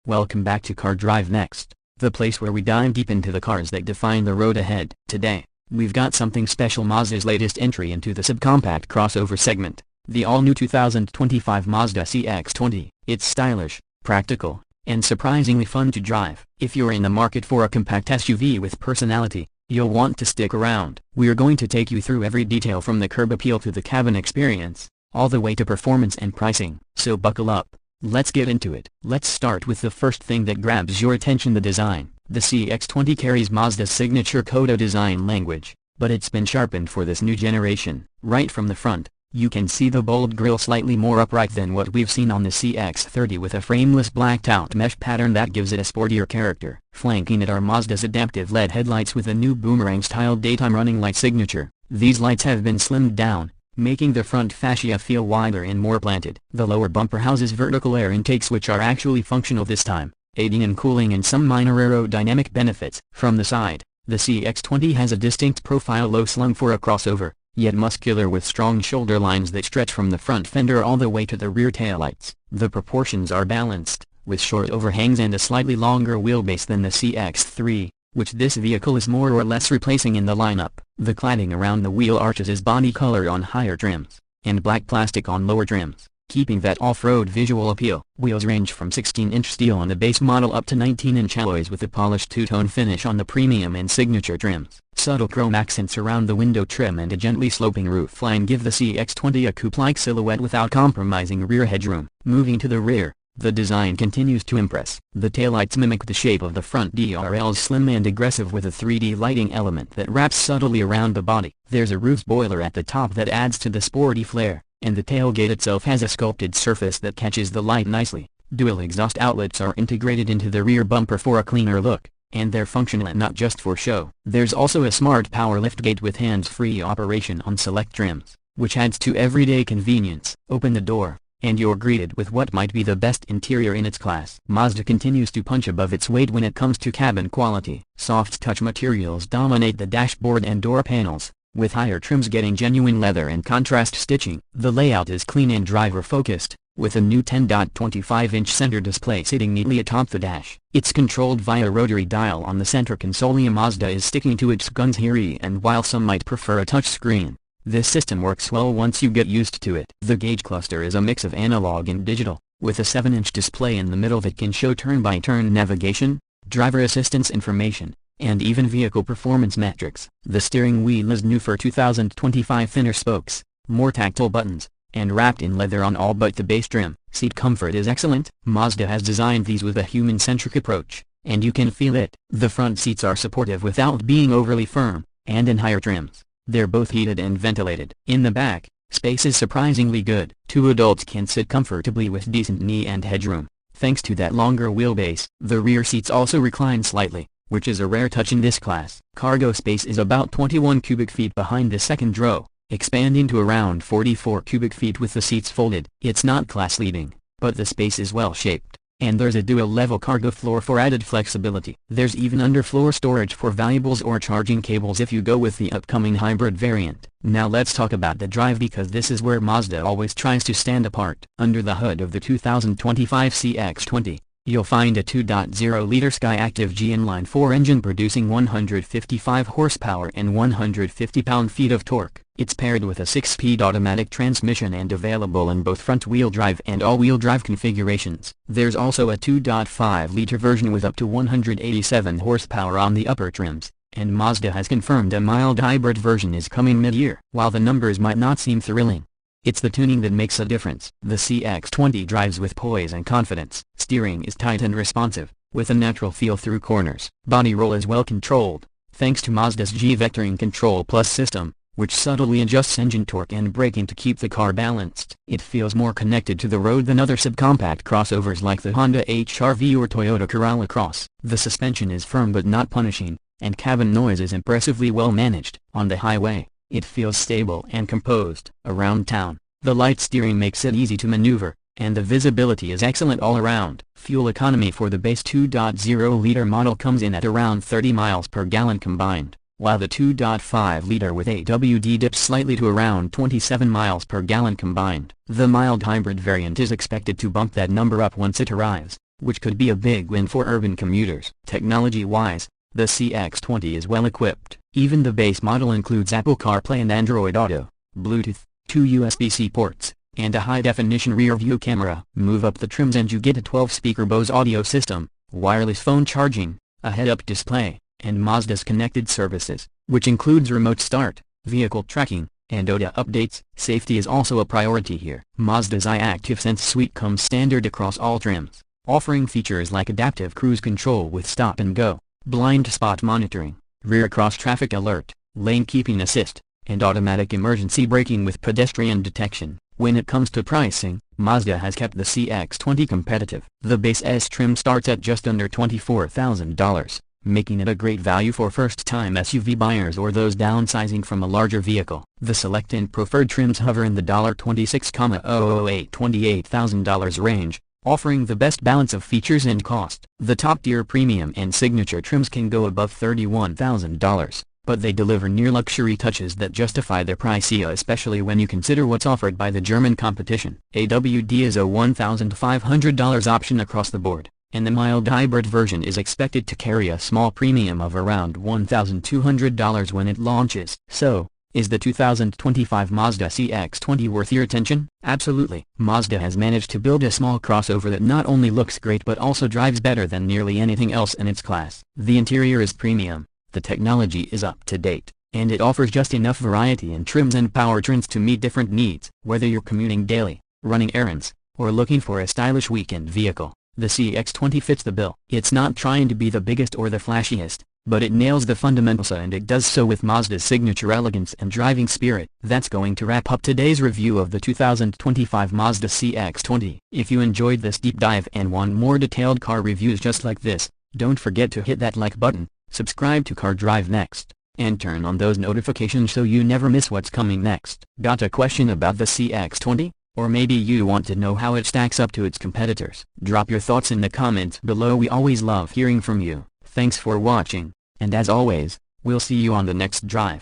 Welcome back to Car Drive Next, the place where we dive deep into the cars that define the road ahead. Today, we've got something special: Mazda's latest entry into the subcompact crossover segment, the all-new 2025 Mazda CX-20. It's stylish, practical, and surprisingly fun to drive. If you're in the market for a compact SUV with personality, you'll want to stick around. We're going to take you through every detail from the curb appeal to the cabin experience, all the way to performance and pricing. So buckle up. Let's get into it. Let's start with the first thing that grabs your attention: the design. The CX-20 carries Mazda's signature Coda design language, but it's been sharpened for this new generation. Right from the front, you can see the bold grille slightly more upright than what we've seen on the CX-30, with a frameless blacked-out mesh pattern that gives it a sportier character. Flanking it are Mazda's adaptive LED headlights with a new boomerang-style daytime running light signature. These lights have been slimmed down, making the front fascia feel wider and more planted. The lower bumper houses vertical air intakes which are actually functional this time, aiding in cooling and some minor aerodynamic benefits. From the side, the CX-20 has a distinct profile, low slung for a crossover, yet muscular, with strong shoulder lines that stretch from the front fender all the way to the rear taillights. The proportions are balanced, with short overhangs and a slightly longer wheelbase than the CX-3, which this vehicle is more or less replacing in the lineup. The cladding around the wheel arches is body color on higher trims, and black plastic on lower trims, keeping that off-road visual appeal. Wheels range from 16-inch steel on the base model up to 19-inch alloys with a polished two-tone finish on the premium and signature trims. Subtle chrome accents around the window trim and a gently sloping roofline give the CX-20 a coupe-like silhouette without compromising rear headroom. Moving to the rear, the design continues to impress. The taillights mimic the shape of the front DRLs, slim and aggressive, with a 3D lighting element that wraps subtly around the body. There's a roof spoiler at the top that adds to the sporty flair, and the tailgate itself has a sculpted surface that catches the light nicely. Dual exhaust outlets are integrated into the rear bumper for a cleaner look, and they're functional and not just for show. There's also a smart power liftgate with hands-free operation on select trims, which adds to everyday convenience. Open the door, and you're greeted with what might be the best interior in its class. Mazda continues to punch above its weight when it comes to cabin quality. Soft touch materials dominate the dashboard and door panels, with higher trims getting genuine leather and contrast stitching. The layout is clean and driver-focused, with a new 10.25-inch center display sitting neatly atop the dash. It's controlled via rotary dial on the center console. Mazda is sticking to its guns here, and while some might prefer a touchscreen, this system works well once you get used to it. The gauge cluster is a mix of analog and digital, with a 7-inch display in the middle that can show turn-by-turn navigation, driver assistance information, and even vehicle performance metrics. The steering wheel is new for 2025, thinner spokes, more tactile buttons, and wrapped in leather on all but the base trim. Seat comfort is excellent. Mazda has designed these with a human-centric approach, and you can feel it. The front seats are supportive without being overly firm, and in higher trims, they're both heated and ventilated. In the back, space is surprisingly good. Two adults can sit comfortably with decent knee and headroom, thanks to that longer wheelbase. The rear seats also recline slightly, which is a rare touch in this class. Cargo space is about 21 cubic feet behind the second row, expanding to around 44 cubic feet with the seats folded. It's not class-leading, but the space is well-shaped, and there's a dual-level cargo floor for added flexibility. There's even underfloor storage for valuables or charging cables if you go with the upcoming hybrid variant. Now let's talk about the drive, because this is where Mazda always tries to stand apart. Under the hood of the 2025 CX-20, you'll find a 2.0-liter Skyactiv G inline-4 engine producing 155 horsepower and 150 pound-feet of torque. It's paired with a 6-speed automatic transmission and available in both front-wheel drive and all-wheel drive configurations. There's also a 2.5-liter version with up to 187 horsepower on the upper trims, and Mazda has confirmed a mild hybrid version is coming mid-year. While the numbers might not seem thrilling, it's the tuning that makes a difference. The CX-20 drives with poise and confidence. Steering is tight and responsive, with a natural feel through corners. Body roll is well controlled, thanks to Mazda's G-Vectoring Control Plus system, which subtly adjusts engine torque and braking to keep the car balanced. It feels more connected to the road than other subcompact crossovers like the Honda HR-V or Toyota Corolla Cross. The suspension is firm but not punishing, and cabin noise is impressively well managed. On the highway, it feels stable and composed. Around town, the light steering makes it easy to maneuver, and the visibility is excellent all around. Fuel economy for the base 2.0-liter model comes in at around 30 miles per gallon combined, while the 2.5-liter with AWD dips slightly to around 27 miles per gallon combined. The mild hybrid variant is expected to bump that number up once it arrives, which could be a big win for urban commuters. Technology-wise, the CX-20 is well equipped. Even the base model includes Apple CarPlay and Android Auto, Bluetooth, 2 USB-C ports, and a high-definition rear-view camera. Move up the trims and you get a 12-speaker Bose audio system, wireless phone charging, a head-up display, and Mazda's connected services, which includes remote start, vehicle tracking, and OTA updates. Safety is also a priority here. Mazda's iActive Sense suite comes standard across all trims, offering features like adaptive cruise control with stop and go, blind spot monitoring, rear cross-traffic alert, lane keeping assist, and automatic emergency braking with pedestrian detection. When it comes to pricing, Mazda has kept the CX-20 competitive. The base S trim starts at just under $24,000, making it a great value for first-time SUV buyers or those downsizing from a larger vehicle. The select and preferred trims hover in the $26,008 to $28,000 range, offering the best balance of features and cost. The top-tier premium and signature trims can go above $31,000, but they deliver near-luxury touches that justify their price, especially when you consider what's offered by the German competition. AWD is a $1,500 option across the board, and the mild hybrid version is expected to carry a small premium of around $1,200 when it launches. So, is the 2025 Mazda CX-20 worth your attention? Absolutely. Mazda has managed to build a small crossover that not only looks great but also drives better than nearly anything else in its class. The interior is premium, the technology is up to date, and it offers just enough variety in trims and powertrains to meet different needs. Whether you're commuting daily, running errands, or looking for a stylish weekend vehicle, the CX-20 fits the bill. It's not trying to be the biggest or the flashiest, but it nails the fundamentals, and it does so with Mazda's signature elegance and driving spirit. That's going to wrap up today's review of the 2025 Mazda CX-20. If you enjoyed this deep dive and want more detailed car reviews just like this, don't forget to hit that like button, subscribe to Car Drive Next, and turn on those notifications so you never miss what's coming next. Got a question about the CX-20? Or maybe you want to know how it stacks up to its competitors? Drop your thoughts in the comments below. We always love hearing from you. Thanks for watching, and as always, we'll see you on the next drive.